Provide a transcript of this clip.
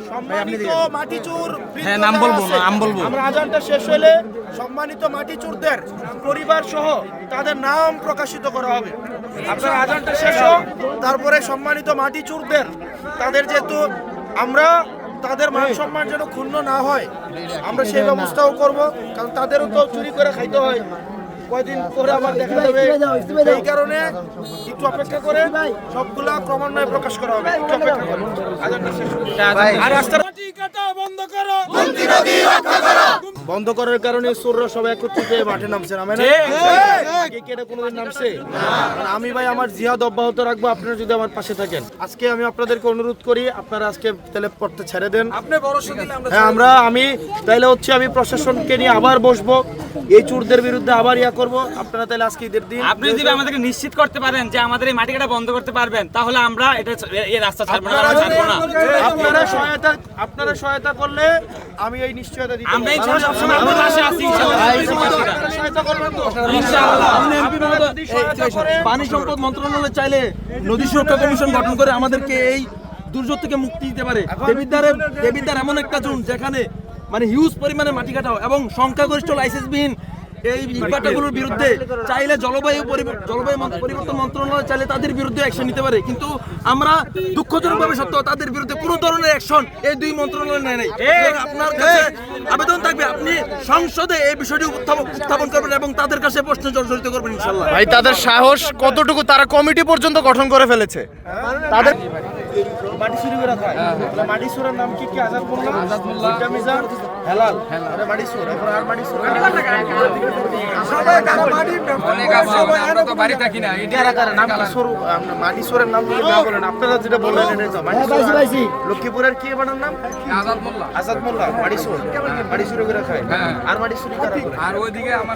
সম্মানিত মাটিচুর হ্যাঁ, নাম বলবো না, নাম বলবো। আমরা আজানটা শেষ হলে সম্মানিত মাটিচুরদের পরিবার সহ তাদের নাম প্রকাশিত করা হবে। আপনার আজানটা শেষ হোক, তারপরে সম্মানিত মাটিচুরদের তাদের যেহেতু আমরা তাদের মান সম্মান যেন ক্ষুণ্ণ না হয় আমরা সেই ব্যবস্থাও করব, কারণ তাদেরও তো চুরি করে খাইতে হয়, কয়দিন পরে আবার দেখা যাবে। এই কারণে একটু অপেক্ষা করে সবগুলা ক্রমান্বয়ে প্রকাশ করা হবে। একটু অপেক্ষা করুন, আজানটা শেষ হোক। আর রাস্তার বন্ধ করার কারণে চোররা সবাই একত্রিত হয়ে মাঠে নামছে, নামে না? আগে কি এটা কোনোদিন নামছে? আর আমি ভাই আমার জিহাদ অব্যাহত রাখবো আপনারা যদি আমার পাশে থাকেন। আজকে আমি আপনাদেরকে অনুরোধ করি আপনারা আজকে তাহলে পড়তে ছেড়ে দেন। হ্যাঁ, আমি তাইলে হচ্ছে আমি প্রশাসনকে নিয়ে আবার বসবো, এই চোরদের বিরুদ্ধে আবার ইয়া করবো। আপনারা তাহলে আজকে ঈদের দিন আপনি যদি আমাদেরকে নিশ্চিত করতে পারেন যে আমাদের এই মাটি কাটা বন্ধ করতে পারবেন, তাহলে আমরা এটা এই রাস্তা ছাড়বো না, আমরা ছাড়বো না। আপনারা সহায়তা করলে আমি এই নিশ্চয়তা দিতে আমরা ইনশাআল্লাহ সবসময় আপনার পাশে আছি ইনশাআল্লাহ। সহায়তা করবেন তো? ইনশাআল্লাহ। পানি সম্পদ মন্ত্রণালয় চাইলে নদী সুরক্ষা কমিশন গঠন করে আমাদেরকে এই দুর্যোগ থেকে মুক্তি দিতে পারে। দেবিদ্বার এমন একটা জোন যেখানে মানে হিউজ পরিমাণে মাটি কাটা হয় এবং সংখ্যাগরিষ্ঠ লাইসেন্সবিহীন এই ইটভাটাগুলোর বিরুদ্ধে চাইলে জলবায়ু পরিবর্তন মন্ত্রণালয় চাইলে তাদের বিরুদ্ধে অ্যাকশন নিতে পারে, কিন্তু আমরা দুঃখজনকভাবে সত্য তাদের বিরুদ্ধে কোনো ধরনের অ্যাকশন এই দুই মন্ত্রণালয় নেয় নাই। আপনার কাছে আবেদন থাকবে আপনি সংসদে এই বিষয়টি উত্থাপন করবেন এবং তাদের কাছে প্রশ্ন জড়িত করবেন ইনশাআল্লাহ। ভাই তাদের সাহস কতটুকু, তারা কমিটি পর্যন্ত গঠন করে ফেলেছে। তাদের মাটি চুরি করে খায়। মাটি চোরের নাম কি? আজাদ মোল্লা, মিজান, হেলাল। আরে মাটি চোর, এখন আর মাটি চোর মাটি চোরের নাম যদি না বলেন, আপনারা যেটা বললেন এটাই তো। মাটি চোর লক্ষ্মীপুরের কি বানার নাম? আজাদ মোল্লা। মাটি চোর, মাটি চুরি করে খায়। আর মাটি চুরি করে আর ওইদিকে আমার